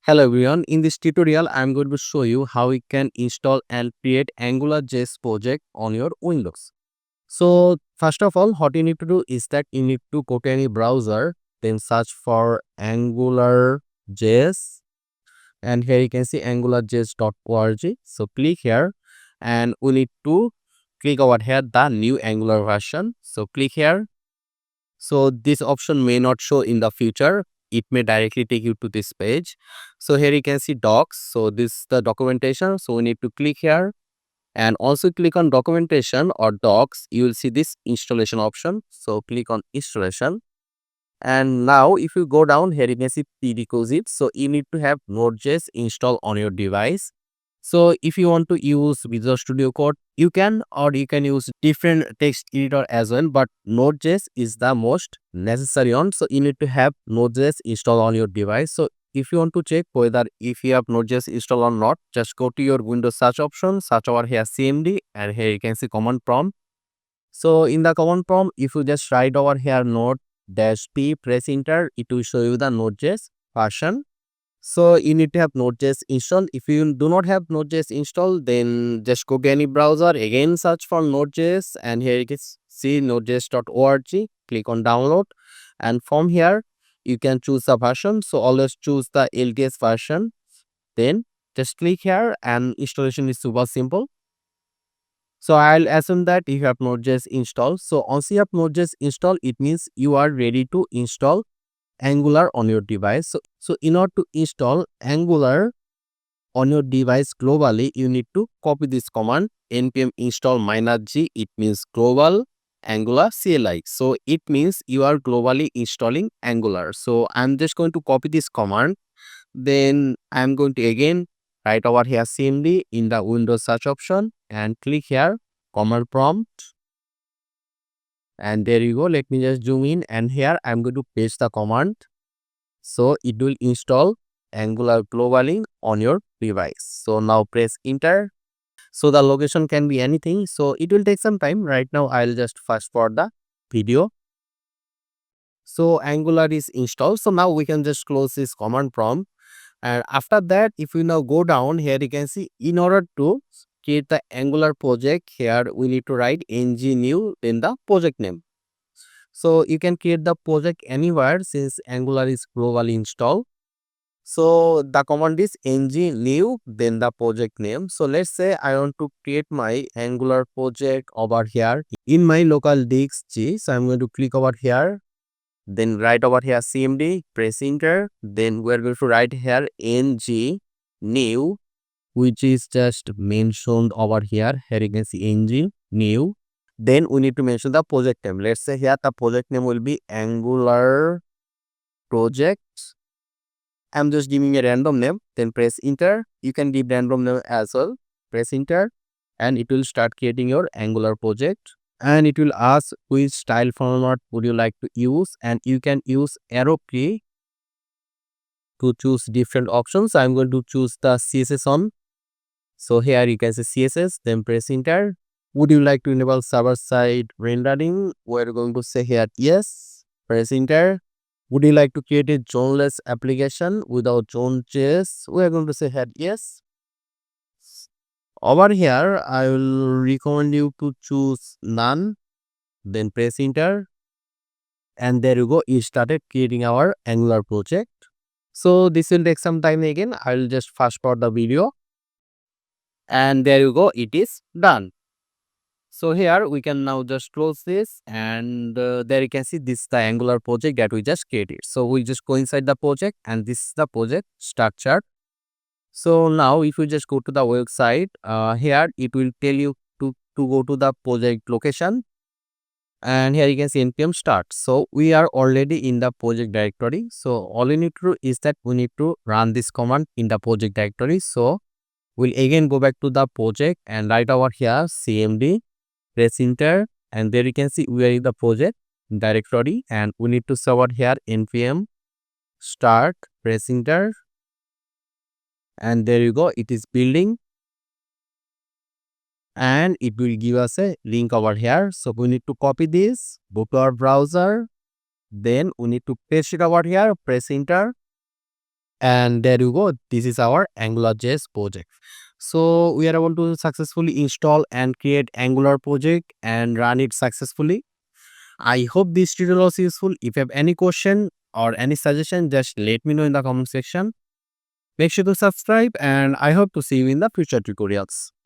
Hello everyone, in this tutorial I am going to show you how you can install and create AngularJS project on your Windows. So first of all, what you need to do is that you need to go to any browser, then search for AngularJS, and here you can see angularjs.org. So click here and we need to click over here the new Angular version. So click here. So this option may not show in the future. It may directly take you to this page. So here you can see docs. So this is the documentation. So we need to click here and also click on documentation or docs. You will see this installation option. So click on installation. And now if you go down here, you can see prerequisites. So you need to have Node.js installed on your device. So if you want to use Visual Studio Code, you can, or you can use different text editor as well. But Node.js is the most necessary one. So you need to have Node.js installed on your device. So if you want to check whether if you have Node.js installed or not, just go to your Windows search option, search over here CMD, and here you can see command prompt. So in the command prompt, if you just write over here Node-P, press enter, it will show you the Node.js version. So you need to have Node.js installed. If you do not have Node.js installed, then just go to any browser, again search for Node.js, and here you can see nodejs.org. Click on download, and from here you can choose the version. So always choose the LTS version. Then just click here, and installation is super simple. So I'll assume that you have Node.js installed. So once you have Node.js installed, it means you are ready to install Angular on your device. So in order to install Angular on your device globally, you need to copy this command npm install -g. It means global Angular CLI. So it means you are globally installing Angular. So I'm just going to copy this command. Then I'm going to again write over here cmd in the Windows search option and click here command prompt. And there you go. Let me just zoom in, and here I'm going to paste the command. So it will install Angular globally on your device. So now press enter. So the location can be anything. So it will take some time. Right now I'll just fast forward the video. So Angular is installed. So now we can just close this command prompt. And after that, if we now go down here, you can see in order to create the Angular project, here we need to write ng new in the project name. So you can create the project anywhere since Angular is globally installed. So the command is ng new, then the project name. So let's say I want to create my Angular project over here in my local DXG. So I'm going to click over here, then write over here cmd, press enter. Then we're going to write here ng new, which is just mentioned over here. Here you can see ng new. Then we need to mention the project name. Let's say here the project name will be Angular project. I'm just giving a random name. Then press enter. You can give random name as well. Press enter, and it will start creating your Angular project. And it will ask which style format would you like to use, and you can use arrow key to choose different options. I'm going to choose the CSS on. So here you can say CSS, then press enter. Would you like to enable server-side rendering? We're going to say here yes. Press enter. Would you like to create a zoneless application without zone.js? We're going to say here yes. Over here, I will recommend you to choose none. Then press enter. And there you go. You started creating our Angular project. So this will take some time again. I'll just fast forward the video. And there you go. It is done. So here we can now just close this, and there you can see this is the Angular project that we just created. So we just go inside the project, and this is the project structure. So now if you just go to the website, here it will tell you to go to the project location, and here you can see npm start. So we are already in the project directory. So all you need to do is that we need to run this command in the project directory. So we'll again go back to the project and write over here cmd, press enter, and there you can see we are in the project directory, and we need to serve here npm start, press enter, and there you go, it is building, and it will give us a link over here. So we need to copy this, go to our browser, then we need to paste it over here, press enter, And there you go. This is our AngularJS project. So we are able to successfully install and create Angular project and run it successfully. I hope this tutorial was useful. If you have any question or any suggestion, just let me know in the comment section. Make sure to subscribe and I hope to see you in the future tutorials.